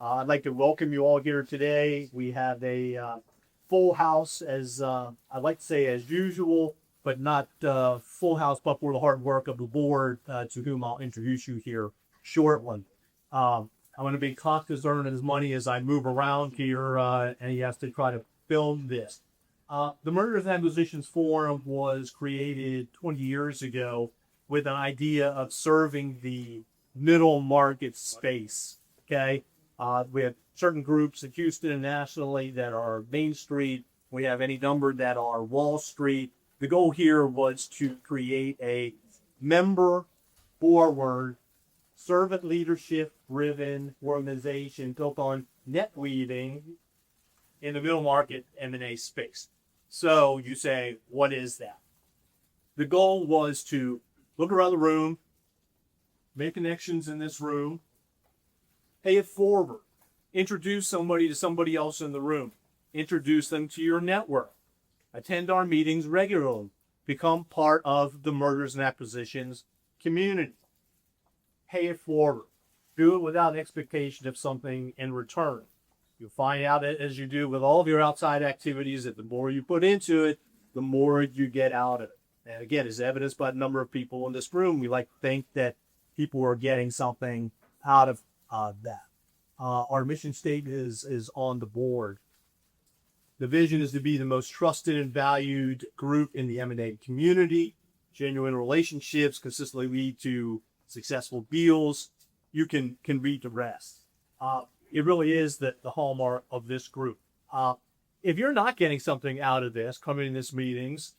I'd like to welcome you all here today. We have a full house, as I'd like to say as usual, but not full house, but for the hard work of the board, to whom I'll introduce you here shortly. I'm going to be cautious earning as money as I move around here, and he has to try to film this. The Mergers and Acquisitions Forum was created 20 years ago with an idea of serving the middle market space. Okay, we have certain groups in Houston and nationally that are Main Street. We have any number that are Wall Street. The goal here was to create a member forward, servant leadership driven organization built on net weaving in the middle market M&A space. So you say, what is that? The goal was to look around the room, make connections in this room, pay it forward, introduce somebody to somebody else in the room, introduce them to your network, attend our meetings regularly, become part of the Mergers and Acquisitions community. Pay it forward. Do it without expectation of something in return. You'll find out, as you do with all of your outside activities, that the more you put into it, the more you get out of it. And again, as evidenced by the number of people in this room, we like to think that people are getting something out of that. Our mission statement is on the board. The vision is to be the most trusted and valued group in the M&A community. Genuine relationships consistently lead to successful deals. You can read the rest. It really is the hallmark of this group. If you're not getting something out of this, coming to these meetings,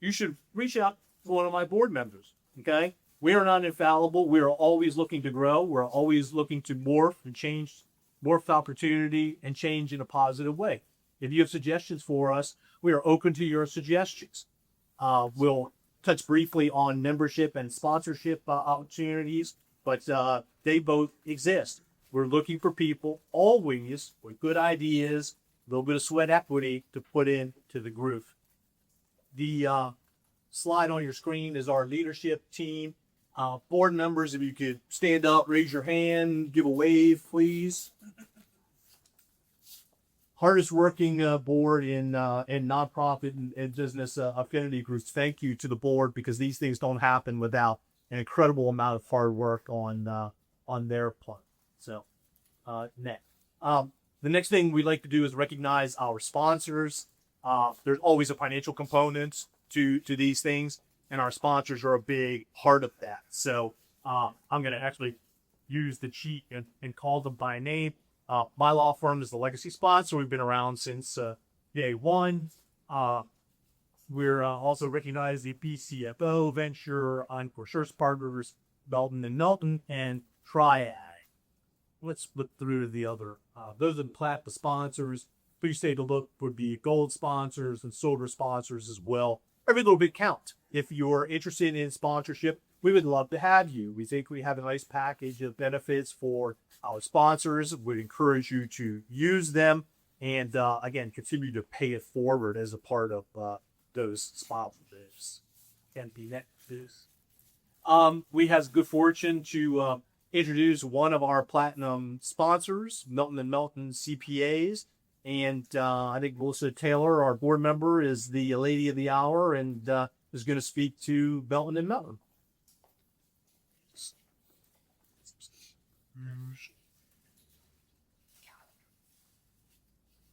you should reach out to one of my board members, okay? We are not infallible. We are always looking to grow. We're always looking to morph and change, morph opportunity and change in a positive way. If you have suggestions for us, we are open to your suggestions. We'll touch briefly on membership and sponsorship opportunities, but they both exist. We're looking for people always with good ideas, a little bit of sweat equity to put into the group. The slide on your screen is our leadership team. Board members, if you could stand up, raise your hand, give a wave, please. Hardest working board in nonprofit and business affinity groups. Thank you to the board, because these things don't happen without an incredible amount of hard work on their part. So, next. The next thing we like to do is recognize our sponsors. There's always a financial component to these things, and our sponsors are a big part of that. So I'm going to actually use the cheat and call them by name. My law firm is the legacy sponsor. We've been around since day one. We're also recognized the BCFO, Venture, Encore Search Partners, Belton and Milton, and Triad. Let's flip through to the other. Those are the platinum sponsors. Please take a look for the gold sponsors and silver sponsors as well. Every little bit counts. If you're interested in sponsorship, we would love to have you. We think we have a nice package of benefits for our sponsors. We encourage you to use them, and again, continue to pay it forward as a part of those sponsors. Can be next. We have good fortune to introduce one of our platinum sponsors, Milton and Milton CPAs. And I think Melissa Taylor, our board member, is the lady of the hour and is going to speak to Milton and Milton.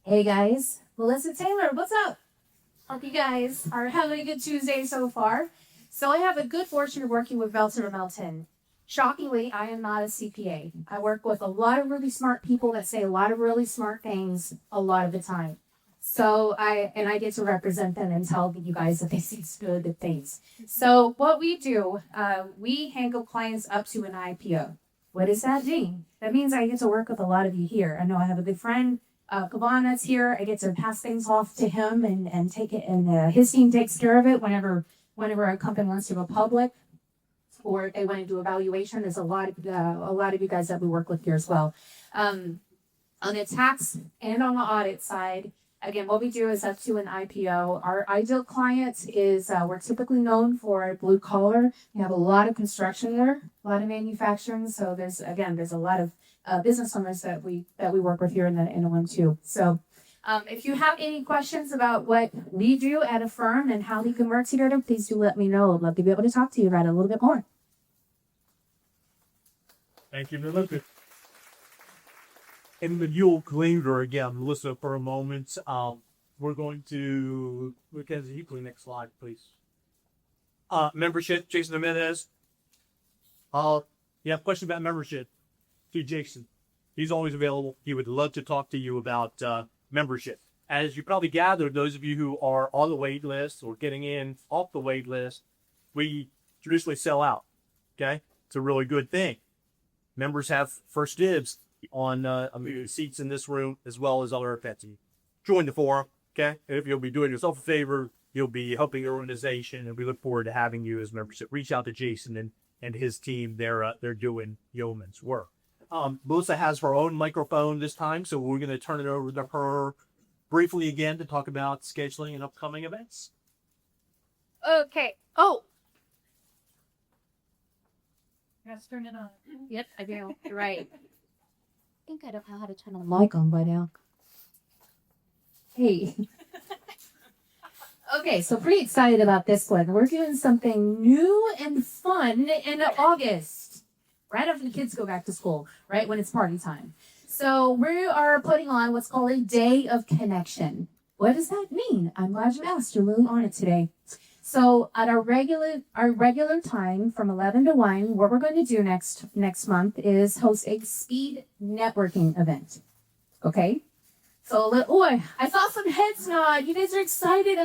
Hey guys, Melissa Taylor, what's up? Hope you guys are having a good Tuesday so far. So I have a good fortune of working with Belton and Milton. Shockingly, I am not a CPA. I work with a lot of really smart people that say a lot of really smart things a lot of the time. So I get to represent them and tell you guys that they say good things. So what we do, we handle clients up to an IPO. What does that mean? That means I get to work with a lot of you here. I know I have a good friend, Kavan, that's here. I get to pass things off to him and take it, and his team takes care of it whenever a company wants to go public, or if they want to do evaluation. There's a lot of you guys that we work with here as well. On the tax and on the audit side, Again, what we do is up to an IPO. Our ideal client is we're typically known for blue collar. We have a lot of construction work, a lot of manufacturing. So there's a lot of business owners that we work with here in the one too. So if you have any questions about what we do at a firm and how we can work together, please do let me know. I'd love to be able to talk to you about it a little bit more. Thank you, Melissa. And the Yule Cleaner again, Melissa, for a moment. We're going to Mackenzie, you clean next slide, please. Membership, Jason Jimenez. You have a question about membership to Jason. He's always available. He would love to talk to you about membership. As you probably gathered, those of you who are on the wait list or getting in off the wait list, we traditionally sell out. Okay? It's a really good thing. Members have first dibs on seats in this room as well as other events. Join the forum, okay? And if you'll be doing yourself a favor, you'll be helping your organization, and we look forward to having you as membership. Reach out to Jason and his team. They're doing yeoman's work. Melissa has her own microphone this time, so we're going to turn it over to her briefly again to talk about scheduling and upcoming events. Okay. Oh, Let's turn it on. yep, I do. You're right. I think I don't know how to turn the mic on by now. Hey. Okay, so pretty excited about this one. We're doing something new and fun in August, right after the kids go back to school, right when it's party time. So we are putting on what's called a Day of Connection. What does that mean? I'm glad you asked. You're really on it today. So at our regular time from 11 to 1, what we're going to do next month is host a speed networking event. Okay? So, I saw some heads nod. You guys are excited.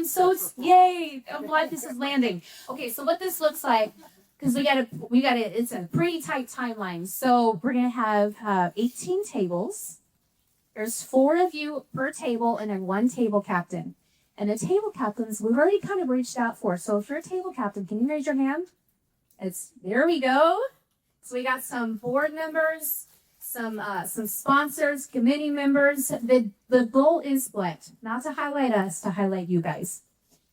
Yay. I'm glad this is landing. Okay, so what this looks like, because it's a pretty tight timeline. So we're going to have 18 tables. There's 4 of you per table and then 1 table captain. And the table captains, we've already kind of reached out for. So if you're a table captain, can you raise your hand? There we go. So we got some board members, some sponsors, committee members. The goal is what? Not to highlight us, to highlight you guys.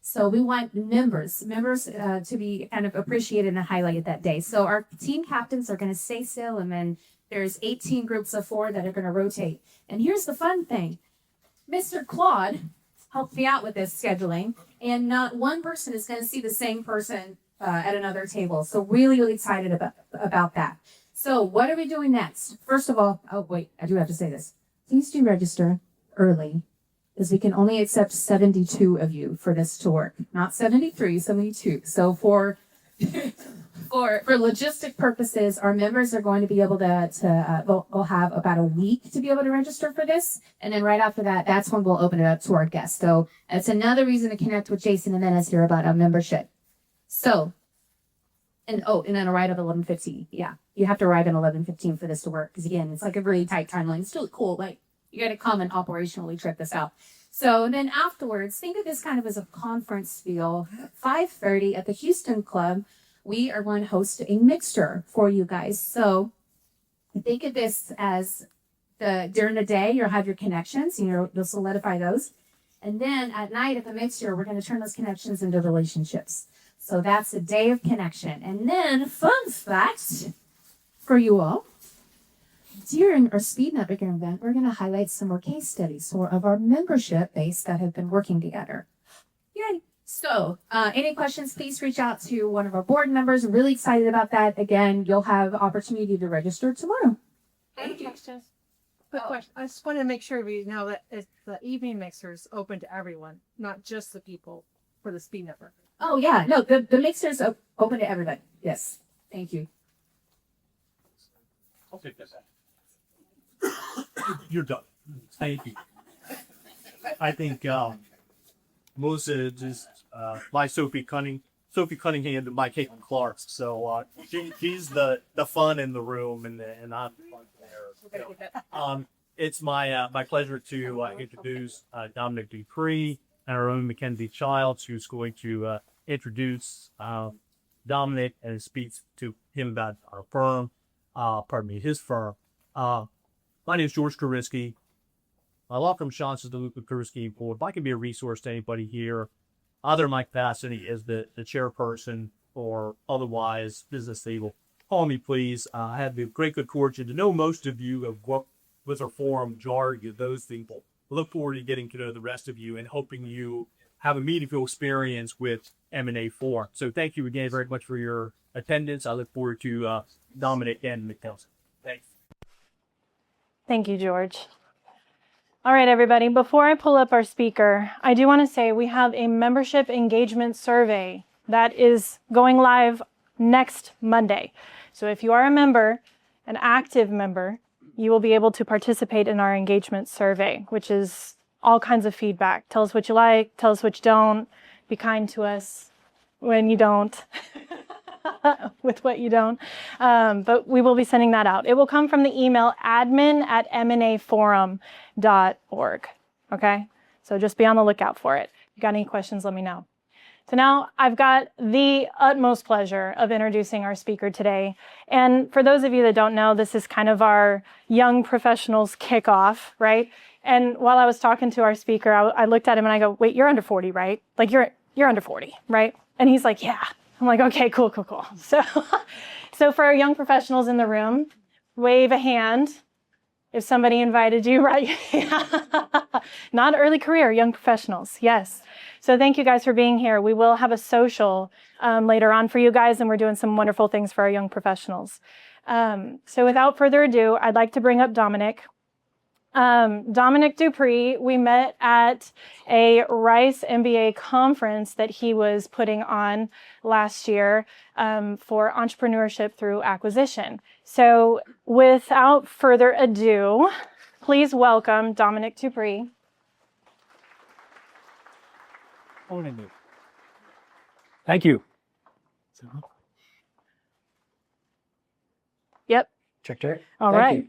So we want members to be kind of appreciated and highlighted that day. So our team captains are going to stay still, and then there's 18 groups of 4 that are going to rotate. And here's the fun thing. Mr. Claude helped me out with this scheduling, and not one person is going to see the same person at another table. So really excited about that. So what are we doing next? First of all, I do have to say this. Please do register early, because we can only accept 72 of you for this to work, not 73, 72. So for logistic purposes, our members are going to be able we'll have about a week to be able to register for this. And then right after that, that's when we'll open it up to our guests. So that's another reason to connect with Jason and Menace here about our membership. So, and then arrive at 11:15. Yeah, you have to arrive at 11:15 for this to work. Because again, it's like a really tight timeline. It's still cool. Like, you got to come and operationally trip this out. So then afterwards, think of this kind of as a conference feel. 5:30 at the Houston Club, we are going to host a mixer for you guys. So think of this as during the day, you'll have your connections, you'll solidify those. And then at night at the mixer, we're going to turn those connections into relationships. So that's a day of connection. And then fun fact for you all, during our speed networking event, we're going to highlight some more case studies of our membership base that have been working together. Yay. So, any questions, please reach out to one of our board members. I'm really excited about that. Again, you'll have opportunity to register tomorrow. Thank you. Quick question. I just wanted to make sure we know that the evening mixer is open to everyone, not just the people for the speed network. Oh, yeah. No, the mixer is open to everybody. Yes. Thank you. I'll take this out. You're done. Thank you. I think Melissa is my Sophie Cunningham and my Caitlin Clark. So she's the fun in the room, and I'm the fun there. It's my pleasure to introduce Dominic Dupree and our own Mackenzie Childs, who's going to introduce Dominic and speak to him about our firm. His firm. My name is George Kariski. welcome Sean to the Luca Kurski board. If I can be a resource to anybody here, either in my capacity as the chairperson or otherwise business able, call me please. I have the great good fortune to know most of you, have worked with our forum, jargon, those people. I look forward to getting to know the rest of you and hoping you have a meaningful experience with M&A Forum. So thank you again very much for your attendance. I look forward to Dominic and McNelson. Thanks. Thank you, George. All right, everybody, before I pull up our speaker, I do want to say we have a membership engagement survey that is going live next Monday. So if you are a member, an active member, you will be able to participate in our engagement survey, which is all kinds of feedback. Tell us what you like, tell us what you don't, be kind to us when you don't, with what you don't. But we will be sending that out. It will come from the email admin@mnaforum.org. Okay? So just be on the lookout for it. If you got any questions, let me know. So now I've got the utmost pleasure of introducing our speaker today. And for those of you that don't know, this is kind of our young professionals kickoff, right? And while I was talking to our speaker, I looked at him and I go, wait, you're under 40, right? Like you're under 40, right? And he's like, yeah. I'm like, okay, cool. So for our young professionals in the room, wave a hand if somebody invited you, right? Not early career, young professionals, yes. So thank you guys for being here. We will have a social later on for you guys, and we're doing some wonderful things for our young professionals. So without further ado, I'd like to bring up Dominic. Dominic Dupree, we met at a Rice MBA conference that he was putting on last year for entrepreneurship through acquisition. So without further ado, please welcome Dominic Dupree. Thank you. Yep. Check. All Thank right. you.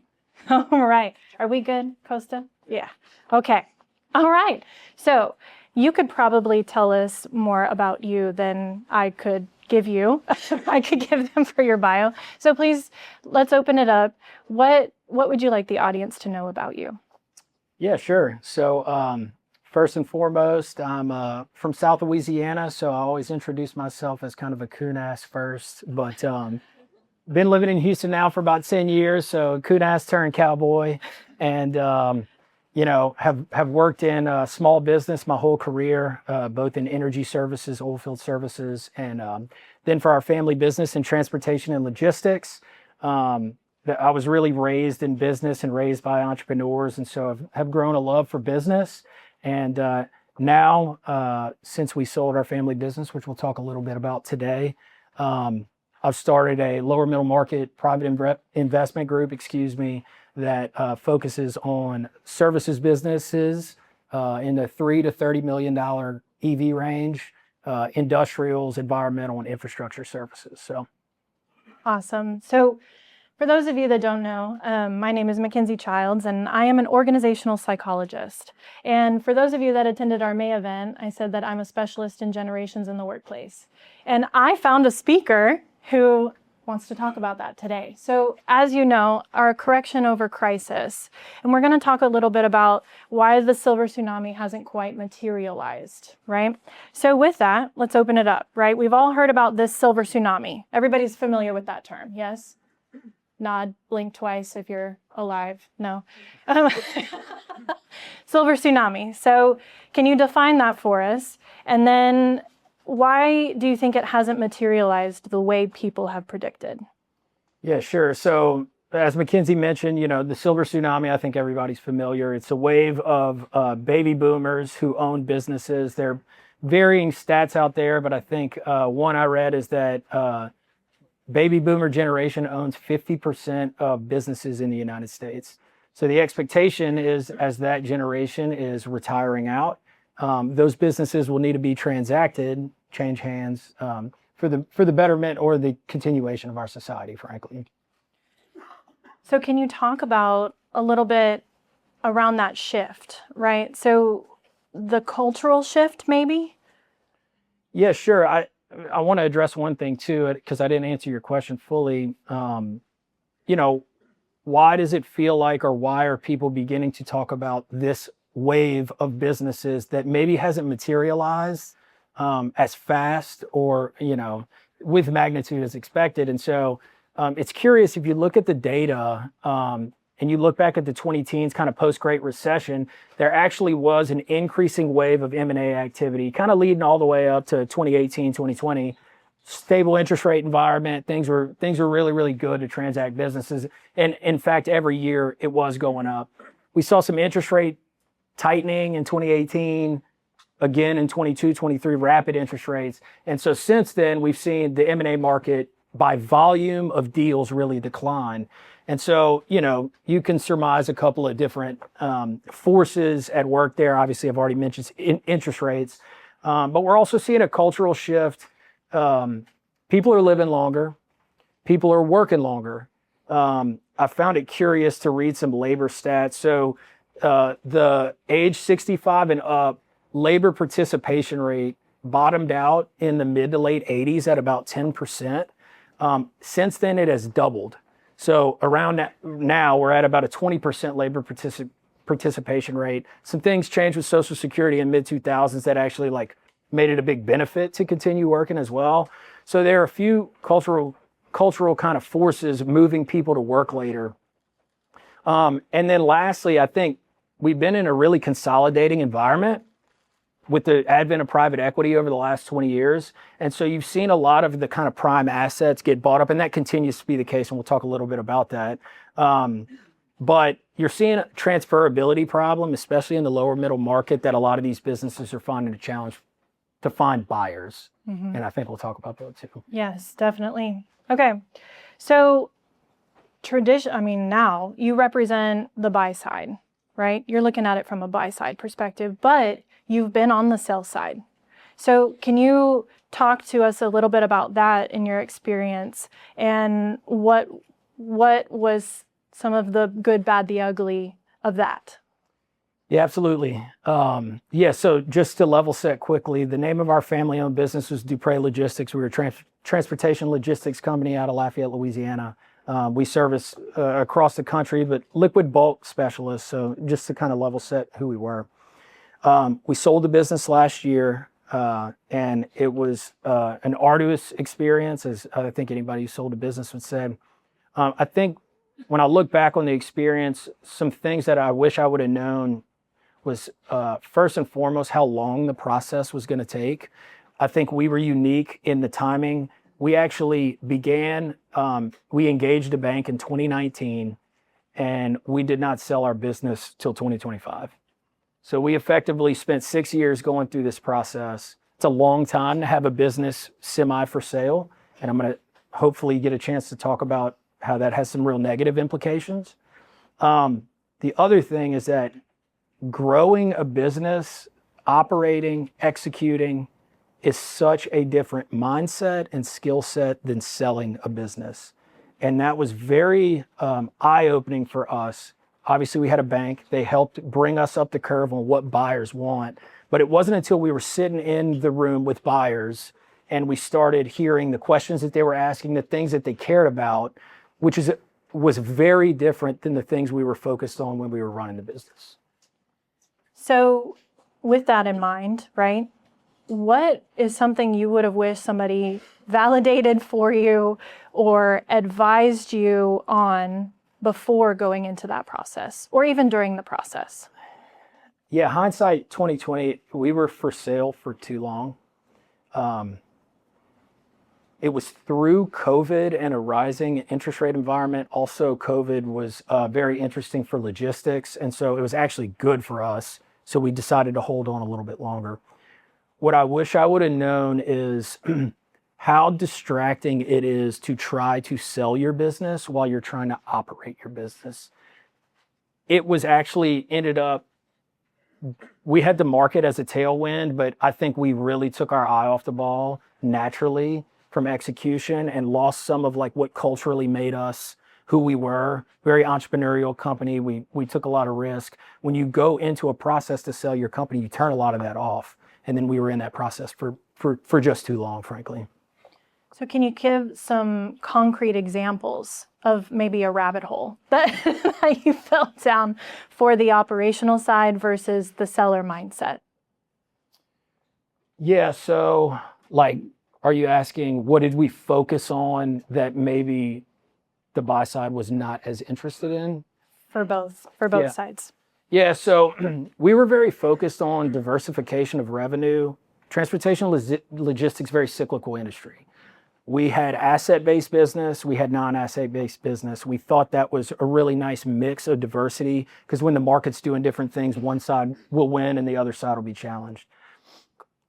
All right. Are we good, Costa? Yeah. Okay. All right. So you could probably tell us more about you than I could give you. I could give them for your bio. So please, let's open it up. What would you like the audience to know about you? Yeah, sure. So first and foremost, I'm from South Louisiana, so I always introduce myself as kind of a coon-ass first, but been living in Houston now for about 10 years, so coon-ass turned cowboy, and have worked in small business my whole career, both in energy services, oil field services, and then for our family business in transportation and logistics. I was really raised in business and raised by entrepreneurs, and so have grown a love for business. And now, since we sold our family business, which we'll talk a little bit about today, I've started a lower middle market private investment group, that focuses on services businesses in the $3 to $30 million EV range, industrials, environmental, and infrastructure services. So, awesome. So for those of you that don't know, my name is Mackenzie Childs, and I am an organizational psychologist. And for those of you that attended our May event, I said that I'm a specialist in generations in the workplace. And I found a speaker who wants to talk about that today. So as you know, our correction over crisis, and we're going to talk a little bit about why the silver tsunami hasn't quite materialized, right? So with that, let's open it up, right? We've all heard about this silver tsunami. Everybody's familiar with that term, yes? Nod, blink twice if you're alive. No. Silver tsunami. So can you define that for us? And then why do you think it hasn't materialized the way people have predicted? yeah, sure. So as Mackenzie mentioned, the silver tsunami, I think everybody's familiar. It's a wave of baby boomers who own businesses. There are varying stats out there, but I think one I read is that baby boomer generation owns 50% of businesses in the United States. So the expectation is, as that generation is retiring out, those businesses will need to be transacted, change hands, for the betterment or the continuation of our society, frankly. So can you talk about a little bit around that shift, right? So the cultural shift, maybe? Yeah, sure. I want to address one thing too, because I didn't answer your question fully. why does it feel like, or why are people beginning to talk about this wave of businesses that maybe hasn't materialized as fast or, with magnitude as expected? And so it's curious, if you look at the data and you look back at the 2010s, kind of post-Great Recession, there actually was an increasing wave of M&A activity, kind of leading all the way up to 2018, 2020. Stable interest rate environment, things were really, really good to transact businesses. And in fact, every year it was going up. We saw some interest rate tightening in 2018, again in 22, 23, rapid interest rates. And so since then, we've seen the M&A market by volume of deals really decline. And so, you can surmise a couple of different forces at work there. Obviously, I've already mentioned interest rates, but we're also seeing a cultural shift. People are living longer. People are working longer. I found it curious to read some labor stats. So the age 65 and up labor participation rate bottomed out in the mid to late 80s at about 10%. Since then, it has doubled. So around that, now we're at about a 20% labor participation rate. Some things changed with Social Security in mid 2000s that actually made it a big benefit to continue working as well. So there are a few cultural kind of forces moving people to work later. And then lastly, I think we've been in a really consolidating environment with the advent of private equity over the last 20 years. And so you've seen a lot of the kind of prime assets get bought up, and that continues to be the case, and we'll talk a little bit about that. But you're seeing a transferability problem, especially in the lower middle market, that a lot of these businesses are finding a challenge to find buyers. And I think we'll talk about that too. Yes, definitely. Okay. So now you represent the buy side, right? You're looking at it from a buy side perspective, but you've been on the sell side. So can you talk to us a little bit about that in your experience, and what was some of the good, bad, the ugly of that? Yeah, absolutely. So just to level set quickly, the name of our family-owned business was Dupre Logistics. We were a transportation logistics company out of Lafayette, Louisiana. We service across the country, but liquid bulk specialists. So just to kind of level set who we were. We sold the business last year, and it was an arduous experience, as I think anybody who sold a business would say. I think when I look back on the experience, some things that I wish I would have known was first and foremost how long the process was going to take. I think we were unique in the timing. We actually we engaged a bank in 2019, and we did not sell our business till 2025. So we effectively spent 6 years going through this process. It's a long time to have a business semi for sale, and I'm going to hopefully get a chance to talk about how that has some real negative implications. The other thing is that growing a business, operating, executing is such a different mindset and skill set than selling a business. And that was very eye-opening for us. Obviously, we had a bank. They helped bring us up the curve on what buyers want. But it wasn't until we were sitting in the room with buyers and we started hearing the questions that they were asking, the things that they cared about, was very different than the things we were focused on when we were running the business. So with that in mind, right, what is something you would have wished somebody validated for you or advised you on before going into that process, or even during the process? Yeah, hindsight 2020, we were for sale for too long. It was through COVID and a rising interest rate environment. Also, COVID was very interesting for logistics, and so it was actually good for us. So we decided to hold on a little bit longer. What I wish I would have known is how distracting it is to try to sell your business while you're trying to operate your business. It was actually we had the market as a tailwind, but I think we really took our eye off the ball naturally from execution and lost some of what culturally made us who we were. Very entrepreneurial company. We took a lot of risk. When you go into a process to sell your company, you turn a lot of that off. And then we were in that process for just too long, frankly. So can you give some concrete examples of maybe a rabbit hole that, that you fell down for the operational side versus the seller mindset? Yeah, so like, are you asking what did we focus on that maybe the buy side was not as interested in? For both Yeah. sides. Yeah, so we were very focused on diversification of revenue. Transportation logistics, very cyclical industry. We had asset-based business, we had non-asset-based business. We thought that was a really nice mix of diversity because when the market's doing different things, one side will win and the other side will be challenged.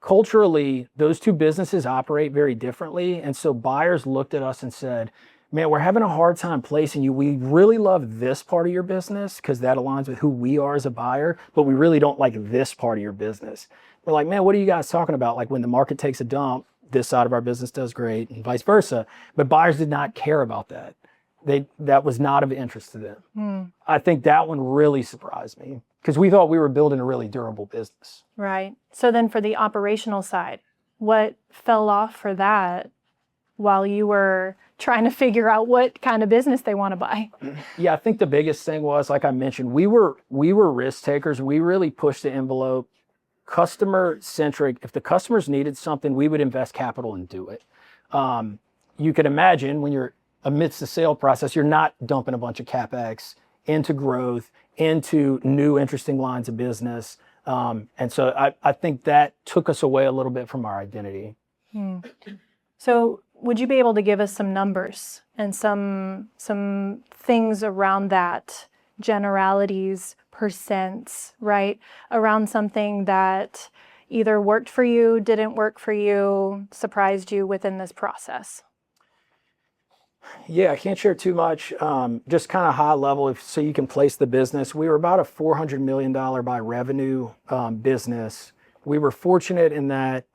Culturally, those two businesses operate very differently. And so buyers looked at us and said, man, we're having a hard time placing you. We really love this part of your business because that aligns with who we are as a buyer, but we really don't like this part of your business. We're like, man, what are you guys talking about? Like when the market takes a dump, this side of our business does great and vice versa. But buyers did not care about that. That was not of interest to them. I think that one really surprised me because we thought we were building a really durable business. Right. So then for the operational side, what fell off for that while you were trying to figure out what kind of business they want to buy? Yeah, I think the biggest thing was, like I mentioned, we were risk takers. We really pushed the envelope, customer centric. If the customers needed something, we would invest capital and do it. You could imagine when you're amidst the sale process, you're not dumping a bunch of CapEx into growth, into new interesting lines of business. And so I think that took us away a little bit from our identity. So would you be able to give us some numbers and some things around that, generalities, percents, right? Around something that either worked for you, didn't work for you, surprised you within this process? Yeah, I can't share too much. Just kind of high level, so you can place the business. We were about a $400 million by revenue business. We were fortunate in that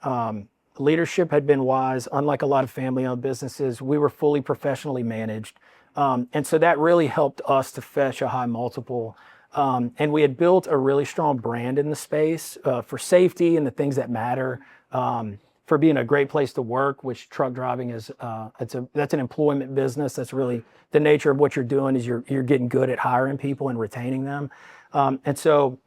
leadership had been wise. Unlike a lot of family-owned businesses, we were fully professionally managed. And so that really helped us to fetch a high multiple. And we had built a really strong brand in the space for safety and the things that matter. For being a great place to work, which truck driving is, that's an employment business. That's really the nature of what you're doing is you're getting good at hiring people and retaining them. And so,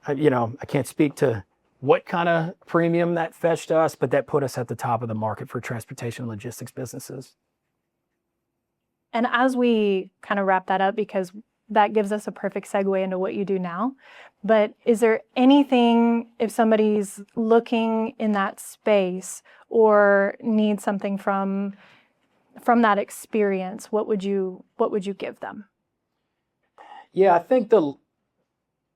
I can't speak to what kind of premium that fetched us, but that put us at the top of the market for transportation and logistics businesses. And as we kind of wrap that up, because that gives us a perfect segue into what you do now. But is there anything, if somebody's looking in that space or needs something from that experience, what would you give them? Yeah, I think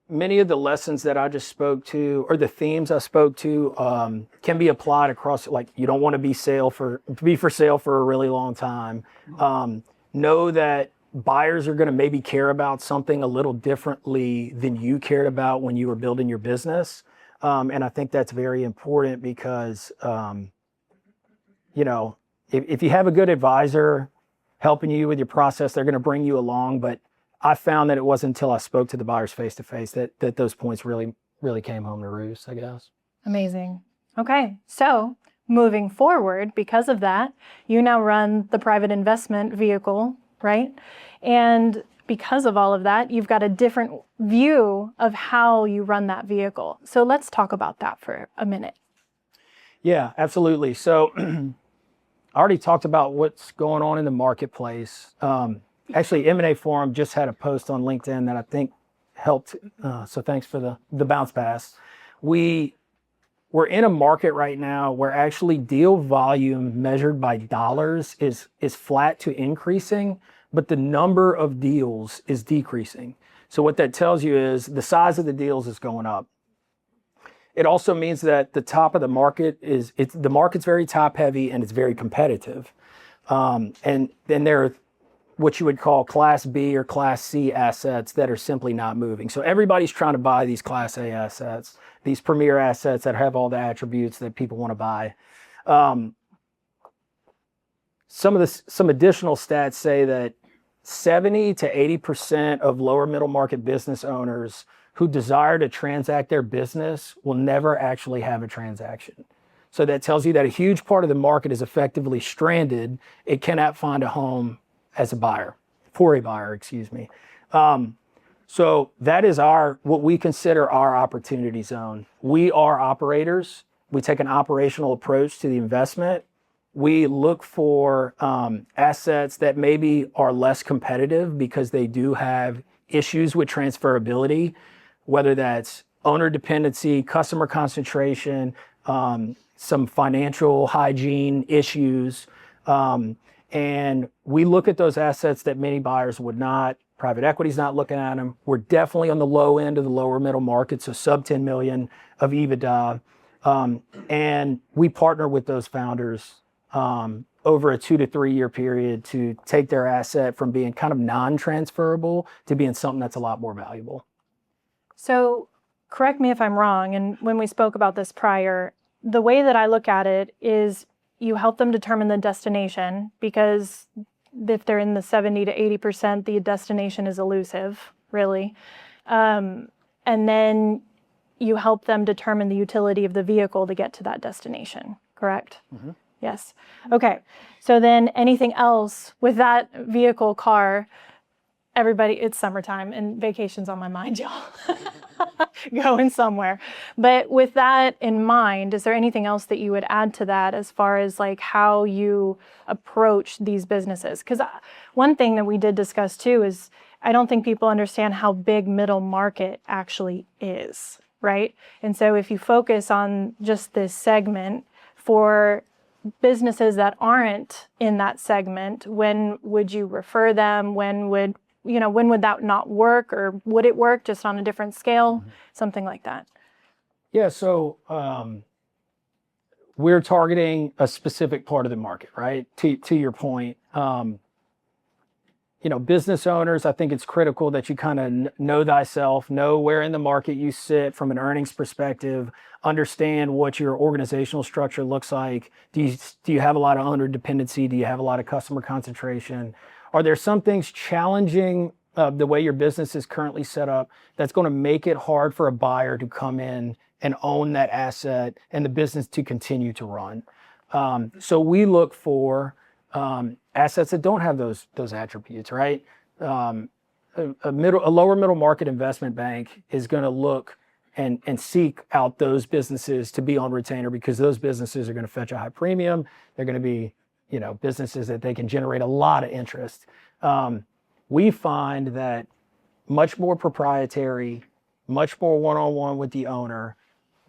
many of the lessons that I just spoke to, or the themes I spoke to, can be applied across. Like, you don't want to be for sale for a really long time. Know that buyers are going to maybe care about something a little differently than you cared about when you were building your business. And I think that's very important because, if you have a good advisor helping you with your process, they're going to bring you along. But I found that it wasn't until I spoke to the buyers face to face that those points really, really came home to roost, I guess. Amazing. Okay. So moving forward, because of that, you now run the private investment vehicle, right? And because of all of that, you've got a different view of how you run that vehicle. So let's talk about that for a minute. Yeah, absolutely. So I already talked about what's going on in the marketplace. Actually, M&A Forum just had a post on LinkedIn that I think helped. So thanks for the bounce pass. We're in a market right now where actually deal volume measured by dollars is flat to increasing, but the number of deals is decreasing. So what that tells you is the size of the deals is going up. It also means that the top of the market the market's very top heavy and it's very competitive. And then there are what you would call Class B or Class C assets that are simply not moving. So everybody's trying to buy these Class A assets, these premier assets that have all the attributes that people want to buy. Some additional stats say that 70 to 80% of lower middle market business owners who desire to transact their business will never actually have a transaction. So that tells you that a huge part of the market is effectively stranded. It cannot find a home as a buyer for a buyer, excuse me. So that is what we consider our opportunity zone. We are operators. We take an operational approach to the investment. We look for assets that maybe are less competitive because they do have issues with transferability, whether that's owner dependency, customer concentration, some financial hygiene issues. And we look at those assets that many buyers would not. Private equity's not looking at them. We're definitely on the low end of the lower middle market, so sub 10 million of EBITDA. And we partner with those founders over a 2 to 3 year period to take their asset from being kind of non-transferable to being something that's a lot more valuable. So correct me if I'm wrong, and when we spoke about this prior, the way that I look at it is you help them determine the destination, because if they're in the 70 to 80%, the destination is elusive, really. And then you help them determine the utility of the vehicle to get to that destination, correct? Mm-hmm. Yes. Okay. So then anything else with that vehicle, car, everybody, it's summertime and vacation's on my mind, y'all. Going somewhere. But with that in mind, is there anything else that you would add to that as far as like how you approach these businesses? Because one thing that we did discuss too is I don't think people understand how big middle market actually is, right? And so if you focus on just this segment for businesses that aren't in that segment, when would you refer them? When would that not work, or would it work just on a different scale? Mm-hmm. Something like that. Yeah, so we're targeting a specific part of the market, right? To your point, business owners, I think it's critical that you kind of know thyself, know where in the market you sit from an earnings perspective, understand what your organizational structure looks like. Do you have a lot of owner dependency? Do you have a lot of customer concentration? Are there some things challenging the way your business is currently set up that's going to make it hard for a buyer to come in and own that asset and the business to continue to run? So we look for assets that don't have those attributes, right? A lower middle market investment bank is going to look and seek out those businesses to be on retainer, because those businesses are going to fetch a high premium. They're going to be businesses that they can generate a lot of interest. We find that much more proprietary, much more one-on-one with the owner,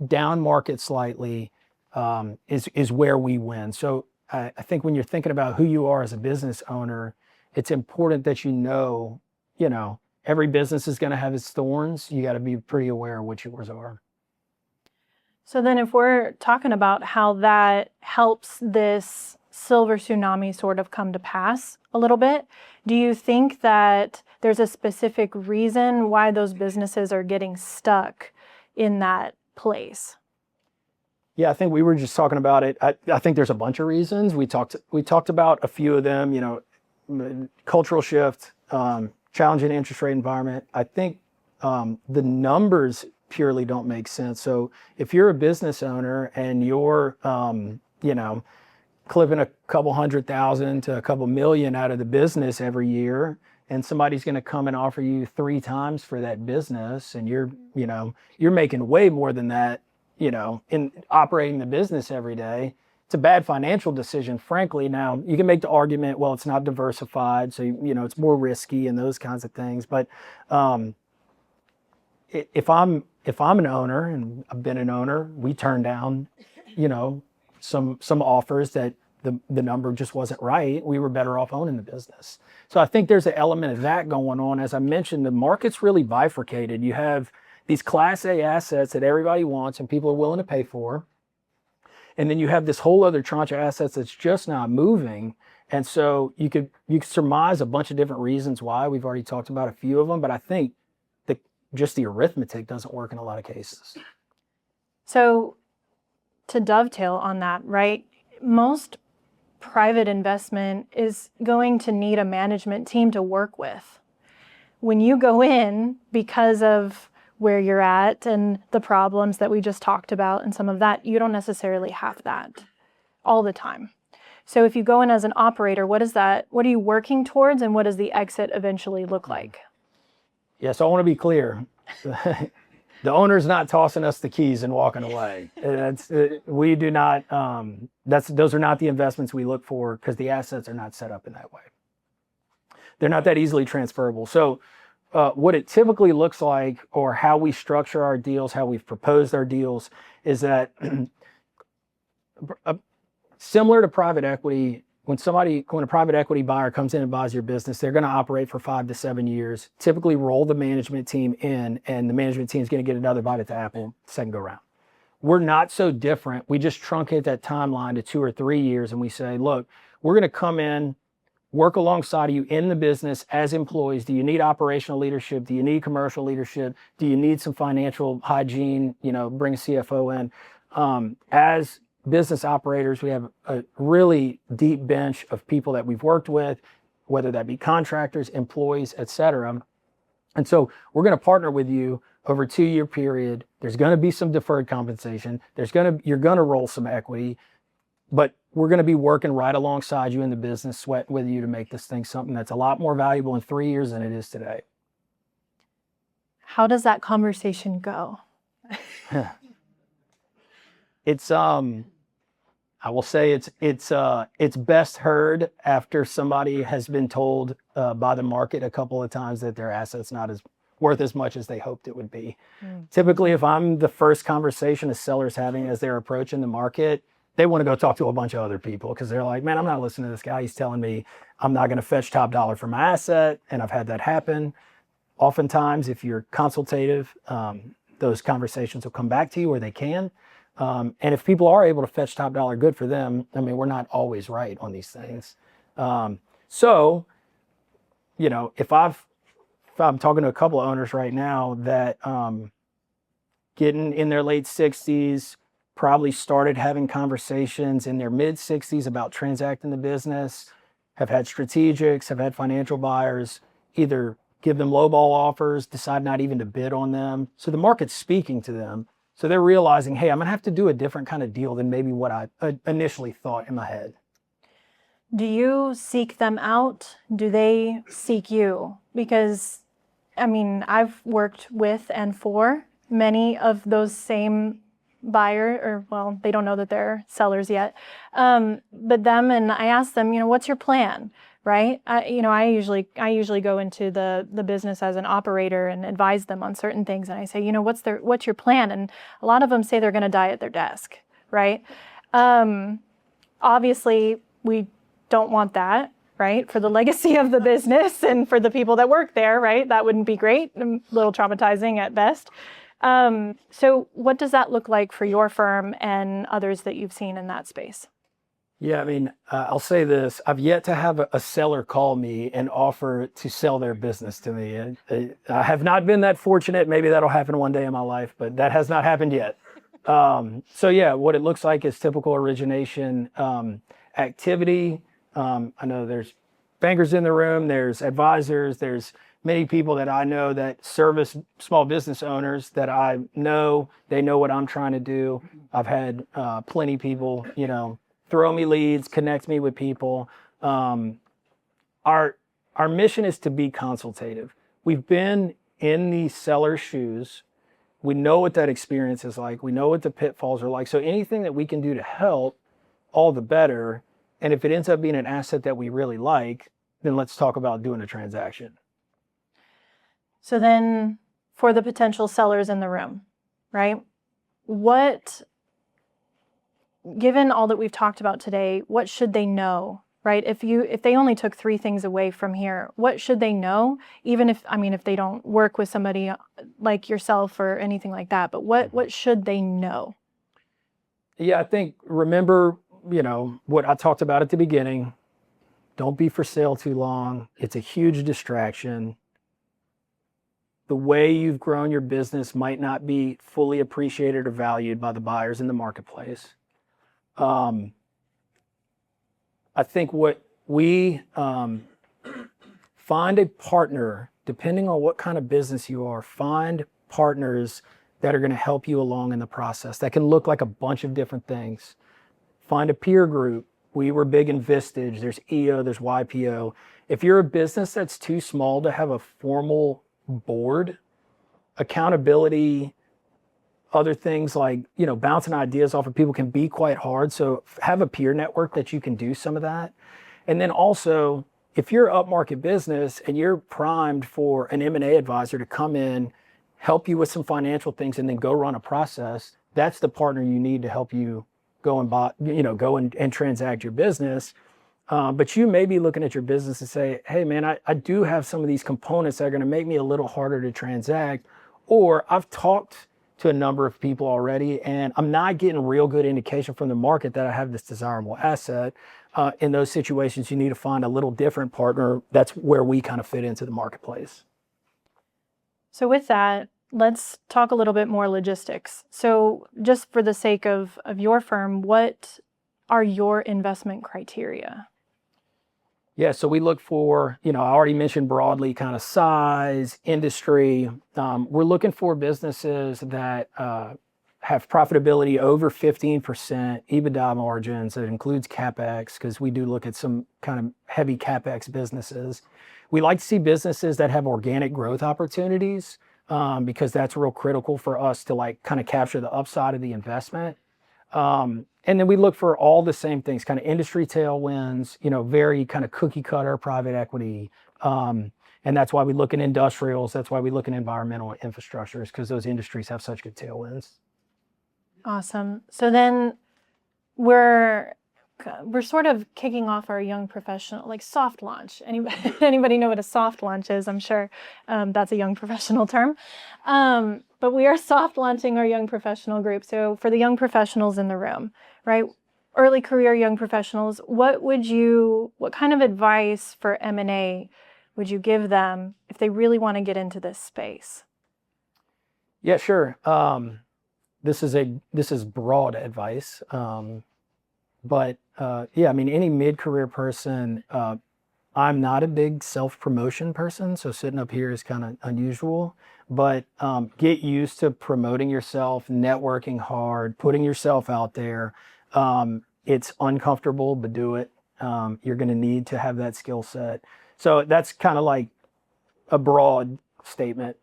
down market slightly, is where we win. So I think when you're thinking about who you are as a business owner, it's important that every business is going to have its thorns. You got to be pretty aware of what yours are. So then if we're talking about how that helps this silver tsunami sort of come to pass a little bit, do you think that there's a specific reason why those businesses are getting stuck in that place? Yeah, I think we were just talking about it. I think there's a bunch of reasons. We talked about a few of them, cultural shift, challenging interest rate environment. I think the numbers purely don't make sense. So if you're a business owner and you're, clipping a couple $100,000 to a couple million out of the business every year, and somebody's going to come and offer you 3 times for that business, and you're making way more than that, in operating the business every day, it's a bad financial decision, frankly. Now, you can make the argument, well, it's not diversified, so, it's more risky and those kinds of things. But if I'm an owner, and I've been an owner, we turn down, some offers that the number just wasn't right. We were better off owning the business. So I think there's an element of that going on. As I mentioned, the market's really bifurcated. You have these Class A assets that everybody wants and people are willing to pay for. And then you have this whole other tranche of assets that's just not moving. And so you could surmise a bunch of different reasons why. We've already talked about a few of them, but I think just the arithmetic doesn't work in a lot of cases. So to dovetail on that, right? Most private investment is going to need a management team to work with. When you go in, because of where you're at and the problems that we just talked about and some of that, you don't necessarily have that all the time. So if you go in as an operator, what are you working towards, and what does the exit eventually look like? Yeah, so I want to be clear. The owner's not tossing us the keys and walking away. We do not, those are not the investments we look for, because the assets are not set up in that way. They're not that easily transferable. So what it typically looks like, or how we structure our deals, how we've proposed our deals, is that similar to private equity, when a private equity buyer comes in and buys your business, they're going to operate for 5 to 7 years, typically roll the management team in, and the management team is going to get another bite at the apple second go round. We're not so different. We just truncate that timeline to 2 or 3 years, and we say, look, we're going to come in, work alongside you in the business as employees. Do you need operational leadership? Do you need commercial leadership? Do you need some financial hygiene? Bring a CFO in. As business operators, we have a really deep bench of people that we've worked with, whether that be contractors, employees, etc. And so we're going to partner with you over a 2-year period. There's going to be some deferred compensation. You're going to roll some equity, but we're going to be working right alongside you in the business, sweating with you to make this thing something that's a lot more valuable in 3 years than it is today. How does that conversation go? It's I will say it's best heard after somebody has been told by the market a couple of times that their asset's not worth as much as they hoped it would be. Typically, if I'm the first conversation a seller's having as they're approaching the market, they want to go talk to a bunch of other people, because they're like, man, I'm not listening to this guy. He's telling me I'm not going to fetch top dollar for my asset, and I've had that happen. Oftentimes, if you're consultative, those conversations will come back to you, or they can. And if people are able to fetch top dollar, good for them. I mean, we're not always right on these things. So, if I'm talking to a couple of owners right now that getting in their late 60s, probably started having conversations in their mid 60s about transacting the business, have had strategics, have had financial buyers, either give them lowball offers, decide not even to bid on them. So the market's speaking to them. So they're realizing, hey, I'm going to have to do a different kind of deal than maybe what I initially thought in my head. Do you seek them out? Do they seek you? Because, I've worked with and for many of those same they don't know that they're sellers yet, but them, and I ask them, what's your plan? Right? I usually go into the business as an operator and advise them on certain things. And I say, what's your plan? And a lot of them say they're going to die at their desk. Right? Obviously we don't want that, right? For the legacy of the business and for the people that work there, right? That wouldn't be great. A little traumatizing at best. So what does that look like for your firm and others that you've seen in that space? Yeah, I'll say this. I've yet to have a seller call me and offer to sell their business to me. I have not been that fortunate. Maybe that'll happen one day in my life, but that has not happened yet. So yeah, what it looks like is typical origination activity. I know there's bankers in the room, there's advisors, there's many people that I know that service small business owners that I know, they know what I'm trying to do. I've had plenty of people, throw me leads, connect me with people. Our mission is to be consultative. We've been in the seller's shoes. We know what that experience is like. We know what the pitfalls are like. So anything that we can do to help, all the better. And if it ends up being an asset that we really like, then let's talk about doing a transaction. So then for the potential sellers in the room, right? Given all that we've talked about today, what should they know, right? If they only took 3 things away from here, what should they know? Even if they don't work with somebody like yourself or anything like that, but what should they know? Yeah, I think remember, what I talked about at the beginning. Don't be for sale too long. It's a huge distraction. The way you've grown your business might not be fully appreciated or valued by the buyers in the marketplace. I think what we find a partner, depending on what kind of business you are, find partners that are going to help you along in the process. That can look like a bunch of different things. Find a peer group We were big in Vistage. There's EO, there's YPO. If you're a business that's too small to have a formal board, accountability, other things like, bouncing ideas off of people can be quite hard. So have a peer network that you can do some of that. And then also, if you're upmarket business and you're primed for an M&A advisor to come in, help you with some financial things, and then go run a process, that's the partner you need to help you go and buy, go and transact your business. But you may be looking at your business and say, hey man, I do have some of these components that are going to make me a little harder to transact, or I've talked to a number of people already and I'm not getting real good indication from the market that I have this desirable asset. In those situations, you need to find a little different partner. That's where we kind of fit into the marketplace. So with that, let's talk a little bit more logistics. So just for the sake of your firm, what are your investment criteria? Yeah, so we look for, I already mentioned broadly kind of size, industry. We're looking for businesses that have profitability over 15% EBITDA margins. It includes CapEx, because we do look at some kind of heavy CapEx businesses. We like to see businesses that have organic growth opportunities, because that's real critical for us to kind of capture the upside of the investment. And then we look for all the same things, kind of industry tailwinds, very kind of cookie cutter private equity. And that's why we look at industrials. That's why we look at environmental infrastructures, because those industries have such good tailwinds. Awesome. So then we're sort of kicking off our young professional, like soft launch. Anybody know what a soft launch is? I'm sure that's a young professional term. But we are soft launching our young professional group. So for the young professionals in the room, right? Early career young professionals, what kind of advice for M&A would you give them if they really want to get into this space? Yeah, sure. This is broad advice. But any mid-career person, I'm not a big self-promotion person, so sitting up here is kind of unusual, but get used to promoting yourself, networking hard, putting yourself out there. It's uncomfortable, but do it. You're going to need to have that skill set. So that's kind of like a broad statement.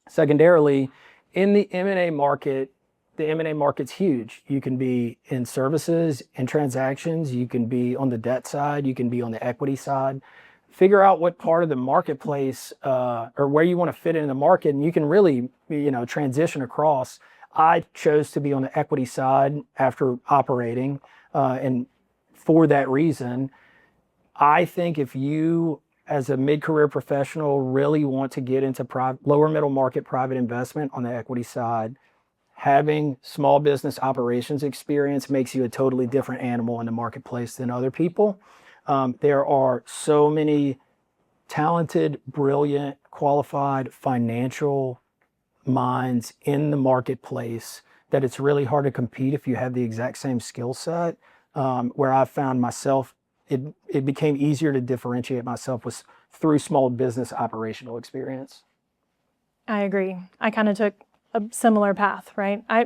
Secondarily, in the M&A market, the M&A market's huge. You can be in services and transactions. You can be on the debt side. You can be on the equity side. Figure out what part of the marketplace or where you want to fit in the market, and you can really, transition across. I chose to be on the equity side after operating, and for that reason, I think if you, as a mid-career professional, really want to get into lower middle market private investment on the equity side, having small business operations experience makes you a totally different animal in the marketplace than other people. There are so many talented, brilliant, qualified financial minds in the marketplace that it's really hard to compete if you have the exact same skill set. Where I found myself, it became easier to differentiate myself was through small business operational experience. I agree. I kind of took a similar path, right? I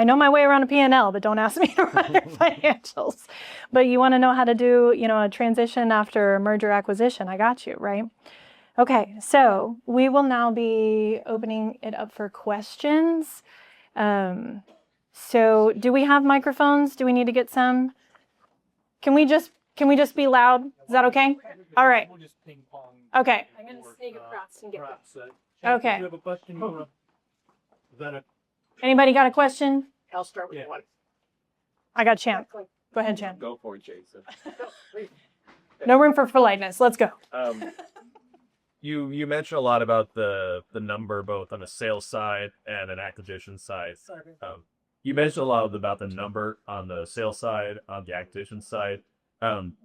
know my way around a P&L, but don't ask me to run their financials. But you want to know how to do, a transition after merger acquisition. I got you, right? Okay, so we will now be opening it up for questions. So do we have microphones? Do we need to get some? Can we just be loud? Is that okay? All right. We'll just ping pong. Okay. I'm going to sneak across and get one. Okay. Do you have a question? Is that Anybody got a question? I'll start with one. I got Chan. Go ahead, Chan. Go for it, Jason. No room for politeness. Let's go. You mentioned a lot about the number both on the sales side and an acquisition side. You mentioned a lot about the number on the sales side, on the acquisition side.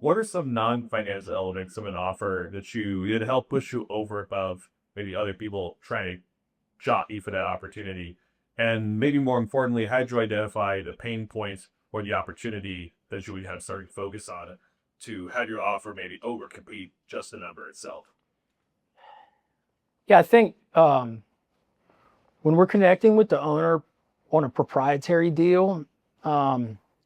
What are some non-financial elements of an offer that did help push you over above maybe other people trying to shot you for that opportunity? And maybe more importantly, how did you identify the pain points or the opportunity that you would have started to focus on to have your offer maybe overcompete just the number itself? Yeah, I think when we're connecting with the owner on a proprietary deal,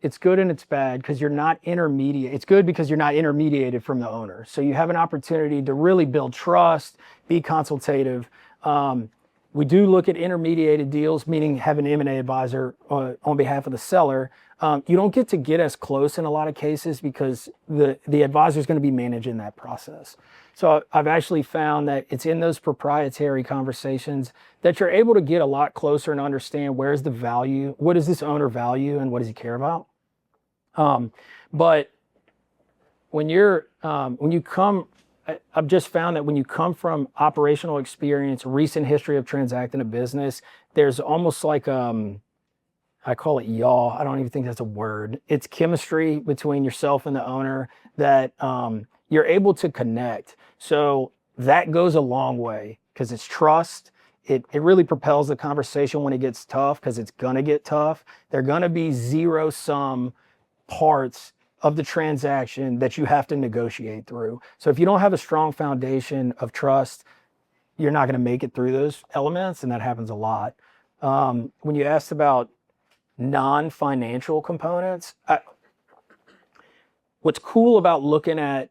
it's good and it's bad because you're not intermediate. It's good because you're not intermediated from the owner. So you have an opportunity to really build trust, be consultative. We do look at intermediated deals, meaning have an M&A advisor on behalf of the seller. You don't get as close in a lot of cases because the advisor is going to be managing that process. So I've actually found that it's in those proprietary conversations that you're able to get a lot closer and understand where's the value, what does this owner value, and what does he care about. But when you come, I've just found that when you come from operational experience, recent history of transacting a business, there's almost like I call it yaw. I don't even think that's a word. It's chemistry between yourself and the owner that you're able to connect. So that goes a long way because it's trust. It really propels the conversation when it gets tough because it's going to get tough. There are going to be zero-sum parts of the transaction that you have to negotiate through. So if you don't have a strong foundation of trust, you're not going to make it through those elements, and that happens a lot. When you asked about non-financial components, what's cool about looking at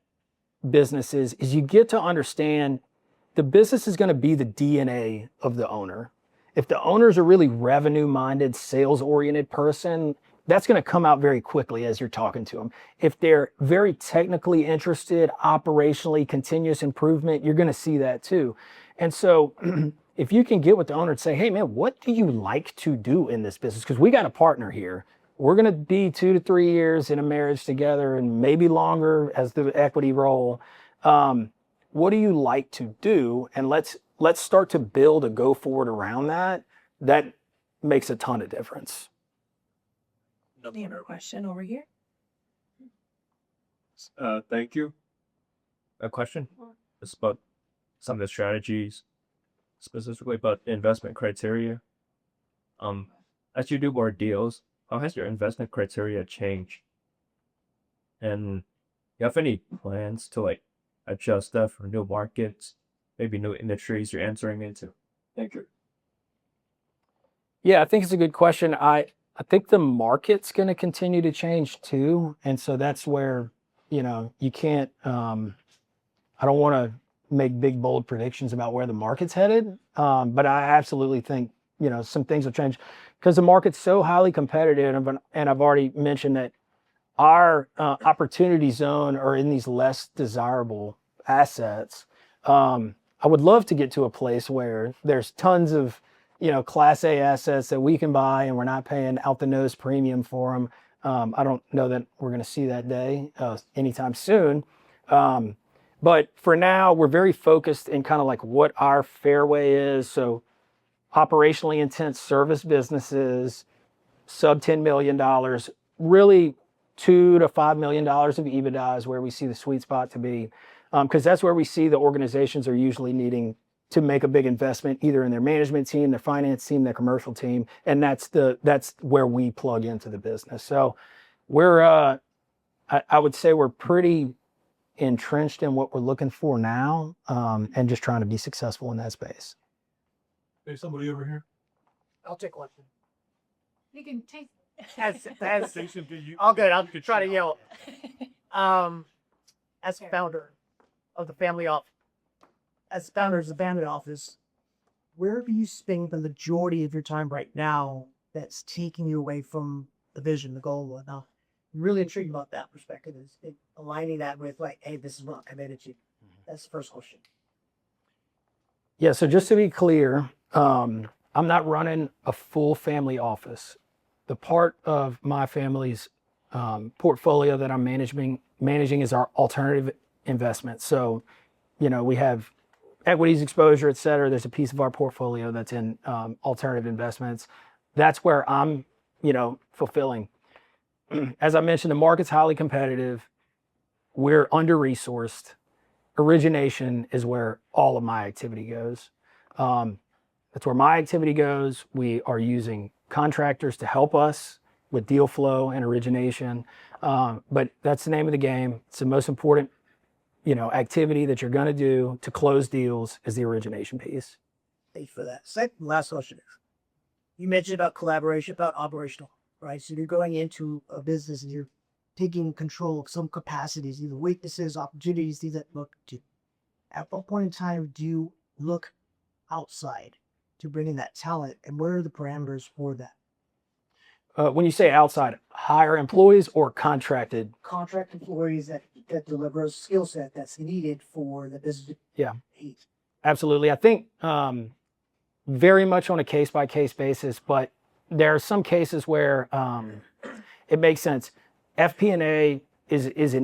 businesses is you get to understand the business is going to be the DNA of the owner. If the owner's a really revenue-minded, sales-oriented person, that's going to come out very quickly as you're talking to them. If they're very technically interested, operationally, continuous improvement, you're going to see that too. And so if you can get with the owner and say, hey man, what do you like to do in this business? Because we got a partner here. We're going to be 2 to 3 years in a marriage together and maybe longer as the equity role. What do you like to do? And let's start to build a go forward around that. That makes a ton of difference. We have a question over here. Thank you. A question? It's about some of the strategies, specifically about investment criteria. As you do more deals, how has your investment criteria changed? And you have any plans to like adjust that for new markets, maybe new industries you're entering into? Thank you. Yeah, I think it's a good question. I think the market's going to continue to change too. And so that's where, you can't, I don't want to make big, bold predictions about where the market's headed. But I absolutely think, some things will change because the market's so highly competitive. And I've already mentioned that our opportunity zone are in these less desirable assets. I would love to get to a place where there's tons of, Class A assets that we can buy and we're not paying out the nose premium for them. I don't know that we're going to see that day anytime soon. But for now, we're very focused in kind of like what our fairway is. So operationally intense service businesses, sub $10 million, really $2 to $5 million of EBITDA is where we see the sweet spot to be. Because that's where we see the organizations are usually needing to make a big investment, either in their management team, their finance team, their commercial team. And that's where we plug into the business. So we're, I would say we're pretty entrenched in what we're looking for now, and just trying to be successful in that space. There's somebody over here. I'll take one. You can take. That's all good. I'll try to yell. As founder of the family office, as founders of the family office, where do you spend the majority of your time right now that's taking you away from the vision, the goal, and whatnot? I'm really intrigued about that perspective. Is it aligning that with like, hey, this is what I'm committed to? That's the first question. Yeah, so just to be clear, I'm not running a full family office. The part of my family's portfolio that I'm managing is our alternative investments. So, we have equities exposure, et cetera. There's a piece of our portfolio that's in alternative investments. That's where I'm, fulfilling. As I mentioned, the market's highly competitive. We're under-resourced. Origination is where all of my activity goes. That's where my activity goes. We are using contractors to help us with deal flow and origination. But that's the name of the game. It's the most important, activity that you're going to do to close deals is the origination piece. Thank you for that. Second, last question. You mentioned about collaboration, about operational. right? So you're going into a business and you're taking control of some capacities, either weaknesses, opportunities, things that look to. At what point in time do you look outside to bring in that talent, and what are the parameters for that? When you say outside, hire employees or contracted? Contract employees that deliver a skill set that's needed for the business. Yeah. Needs. Absolutely. I think very much on a case by case basis, but there are some cases where it makes sense. FP&A is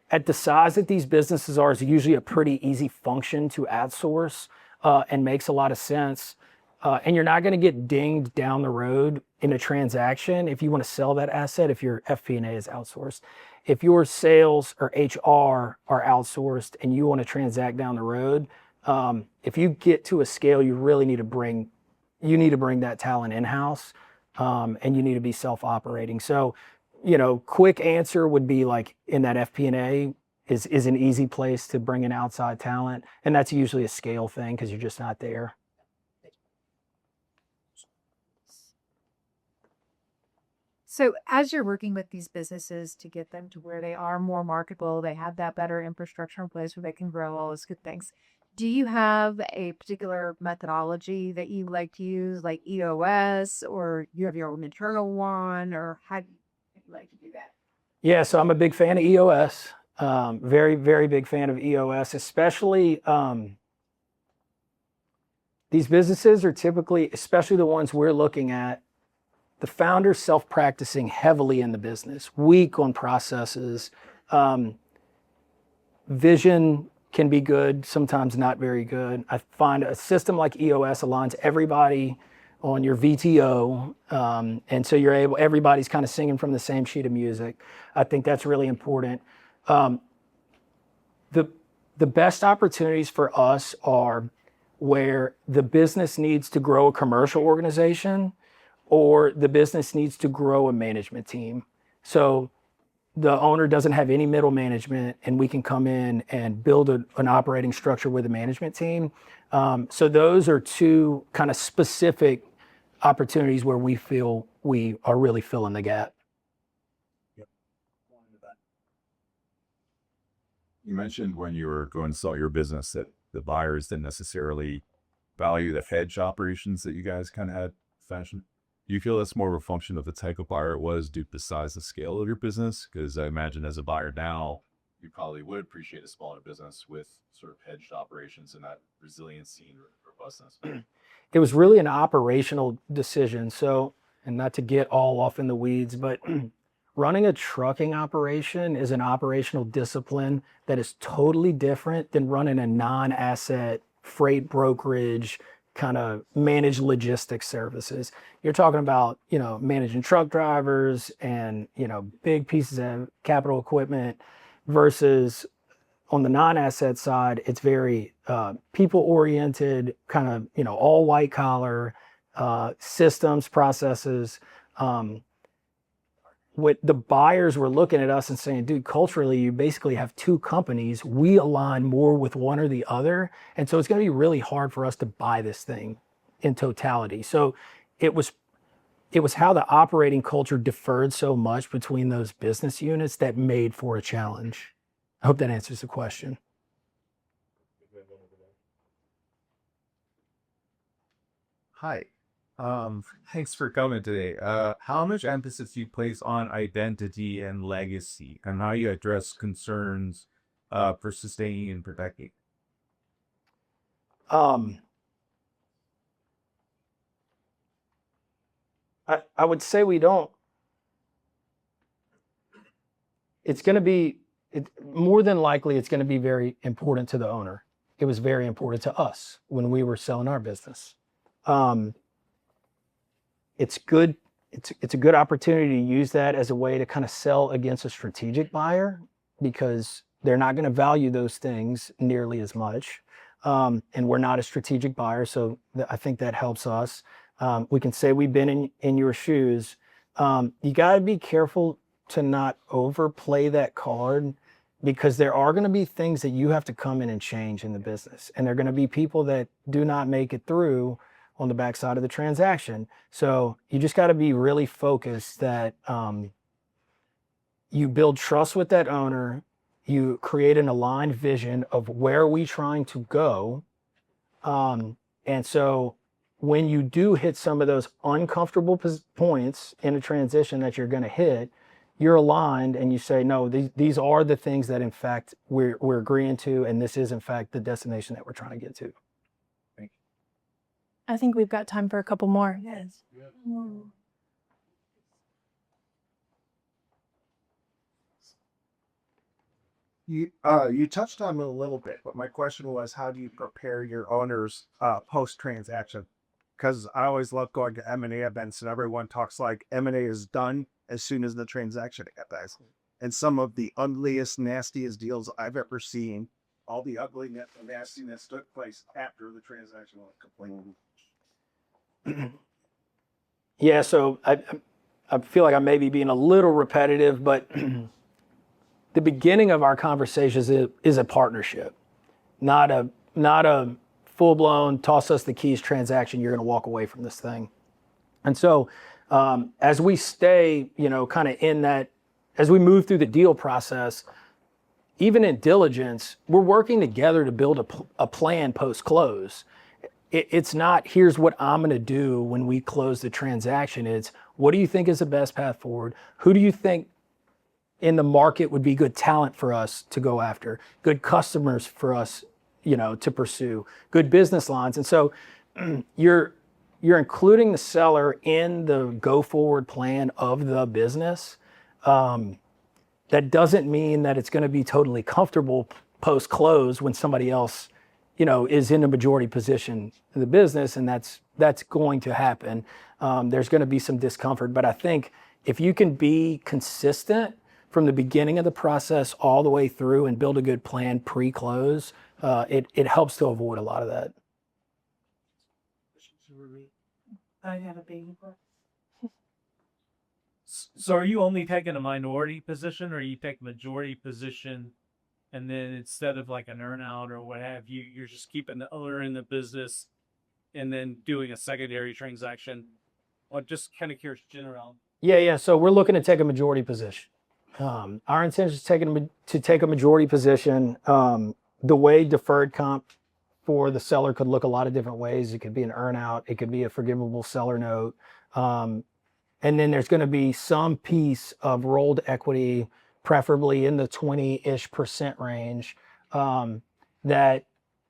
at the size that these businesses are, is usually a pretty easy function to outsource and makes a lot of sense. And you're not going to get dinged down the road in a transaction if you want to sell that asset if your FP&A is outsourced. If your sales or HR are outsourced and you want to transact down the road, if you get to a scale, you really need to bring that talent in-house, and you need to be self-operating. So, quick answer would be like in that FP&A is an easy place to bring in outside talent, and that's usually a scale thing because you're just not there. So as you're working with these businesses to get them to where they are more marketable, they have that better infrastructure in place where they can grow all those good things. Do you have a particular methodology that you like to use, like EOS, or you have your own internal one, or how do you like to do that? Yeah, so I'm a big fan of EOS. Very, very big fan of EOS, especially these businesses are typically, especially the ones we're looking at, the founder's self-practicing heavily in the business, weak on processes. Vision can be good, sometimes not very good. I find a system like EOS aligns everybody on your VTO, and so everybody's kind of singing from the same sheet of music. I think that's really important. The best opportunities for us are where the business needs to grow a commercial organization or the business needs to grow a management team. So the owner doesn't have any middle management and we can come in and build an operating structure with a management team. So those are two kind of specific opportunities where we feel we are really filling the gap. You mentioned when you were going to sell your business that the buyers didn't necessarily value the hedge operations that you guys kind of had fashioned. Do you feel that's more of a function of the type of buyer it was due to the size and scale of your business? Because I imagine as a buyer now, you probably would appreciate a smaller business with sort of hedged operations and that resiliency and robustness. It was really an operational decision. So, and not to get all off in the weeds, but running a trucking operation is an operational discipline that is totally different than running a non-asset freight brokerage kind of managed logistics services. You're talking about, managing truck drivers and, big pieces of capital equipment versus on the non-asset side, it's very people oriented, kind of, all white collar systems, processes. What the buyers were looking at us and saying, dude, culturally, you basically have two companies. We align more with one or the other. And so it's going to be really hard for us to buy this thing in totality. So it was how the operating culture differed so much between those business units that made for a challenge. I hope that answers the question. Hi. Thanks for coming today. How much emphasis do you place on identity and legacy, and how you address concerns for sustaining and protecting? I would say we don't. It's going to be, more than likely, it's going to be very important to the owner. It was very important to us when we were selling our business. It's good. It's a good opportunity to use that as a way to kind of sell against a strategic buyer because they're not going to value those things nearly as much. And we're not a strategic buyer, so I think that helps us. We can say we've been in your shoes. You got to be careful to not overplay that card because there are going to be things that you have to come in and change in the business. And there are going to be people that do not make it through on the backside of the transaction. So you just got to be really focused that you build trust with that owner, you create an aligned vision of where are we trying to go. And so when you do hit some of those uncomfortable points in a transition that you're going to hit, you're aligned and you say, no, these are the things that in fact we're agreeing to, and this is in fact the destination that we're trying to get to. I think we've got time for a couple more. Yes. You touched on it a little bit, but my question was, how do you prepare your owners post transaction? Because I always love going to M&A events, and everyone talks like M&A is done as soon as the transaction happens. And some of the ugliest, nastiest deals I've ever seen, all the ugliness and nastiness took place after the transaction was completed. Yeah, so I feel like I may be being a little repetitive, but the beginning of our conversations is a partnership, not a full-blown toss us the keys transaction. You're going to walk away from this thing. And so as we stay, kind of in that, as we move through the deal process, even in diligence, we're working together to build a plan post-close. It's not, here's what I'm going to do when we close the transaction. It's, what do you think is the best path forward? Who do you think in the market would be good talent for us to go after, good customers for us, to pursue, good business lines? And so you're including the seller in the go forward plan of the business. That doesn't mean that it's going to be totally comfortable post close when somebody else, is in a majority position in the business, and that's going to happen. There's going to be some discomfort, but I think if you can be consistent from the beginning of the process all the way through and build a good plan pre-close, it helps to avoid a lot of that. I have a baby. So are you only taking a minority position, or you take majority position, and then instead of like an earnout or what have you, you're just keeping the owner in the business and then doing a secondary transaction? Or just kind of curious general. Yeah. So we're looking to take a majority position. Our intention is to take a majority position. The way deferred comp for the seller could look a lot of different ways. It could be an earnout. It could be a forgivable seller note. And then there's going to be some piece of rolled equity, preferably in the 20-ish% range, that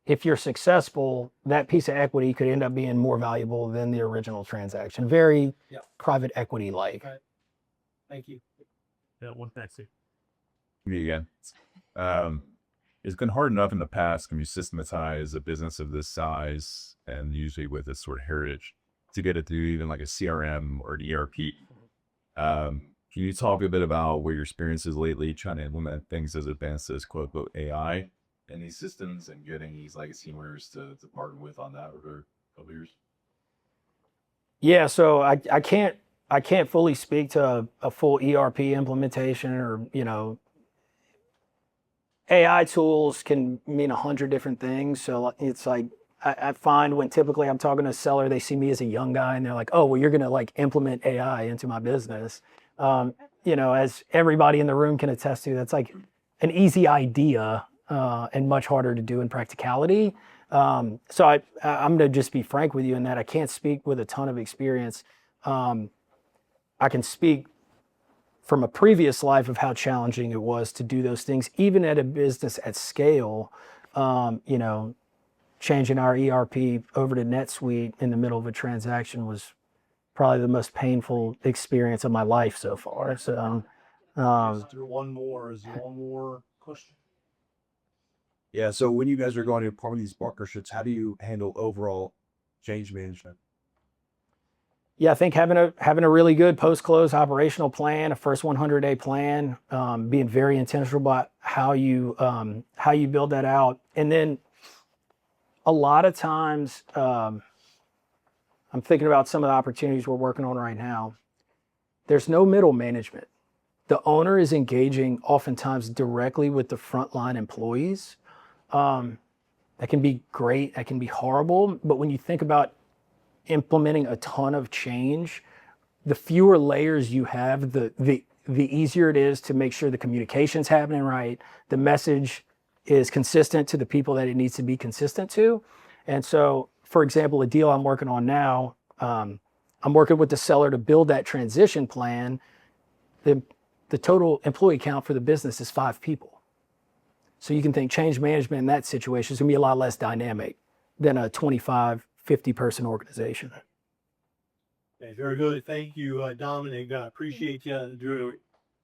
if you're successful, that piece of equity could end up being more valuable than the original transaction. Very private equity-like. Right. Thank you. Yeah, one next. Me again. It's been hard enough in the past when you systematize a business of this size, and usually with this sort of heritage, to get it through even like a CRM or an ERP. Can you talk a bit about what your experience is lately trying to implement things as advanced as quote unquote AI in these systems and getting these legacy owners to partner with on that over a couple years? Yeah, so I can't fully speak to a full ERP implementation, or AI tools can mean 100 different things. So it's like, I find when typically I'm talking to a seller, they see me as a young guy and they're like, oh, well, you're going to like implement AI into my business. As everybody in the room can attest to, that's like an easy idea and much harder to do in practicality. So I'm going to just be frank with you in that I can't speak with a ton of experience. I can speak from a previous life of how challenging it was to do those things, even at a business at scale. Changing our ERP over to NetSuite in the middle of a transaction was probably the most painful experience of my life so far. So, Do one more question. Yeah. So when you guys are going to form these partnerships, how do you handle overall change management? yeah, I think having a really good post-close operational plan, a first 100-day plan, being very intentional about how you build that out, and then a lot of times, I'm thinking about some of the opportunities we're working on right now. There's no middle management. The owner is engaging oftentimes directly with the frontline employees. That can be great, that can be horrible, but when you think about implementing a ton of change, the fewer layers you have, the easier it is to make sure the communication's happening right, the message is consistent to the people that it needs to be consistent to. And so, for example, a deal I'm working on now, I'm working with the seller to build that transition plan. The total employee count for the business is 5 people. So you can think change management in that situation is going to be a lot less dynamic than a 25, 50 person organization. Okay, very good. Thank you, Dominic. Appreciate your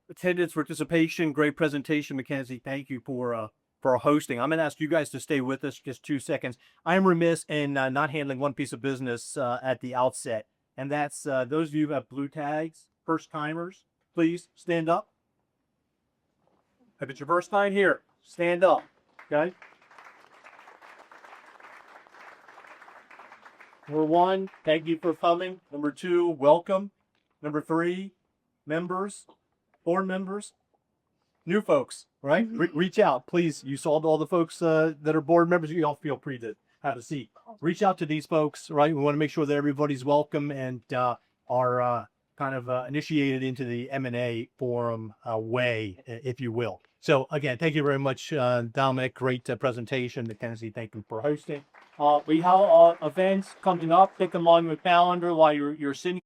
attendance, participation, great presentation, Mackenzie. Thank you for hosting. I'm going to ask you guys to stay with us just 2 seconds. I am remiss in not handling one piece of business at the outset, and that's those of you who have blue tags, first timers, please stand up. If it's your first time here, stand up. Okay. Number 1, thank you for coming. Number 2, welcome. Number 3, members, board members, new folks, right? Reach out, please. You saw all the folks that are board members. You all feel free to have a seat. Reach out to these folks, right? We want to make sure that everybody's welcome and are kind of initiated into the M&A forum way, if you will. So again, thank you very much, Dominic. Great presentation. Mackenzie, thank you for hosting. We have events coming up. Take them on your calendar while you're sitting.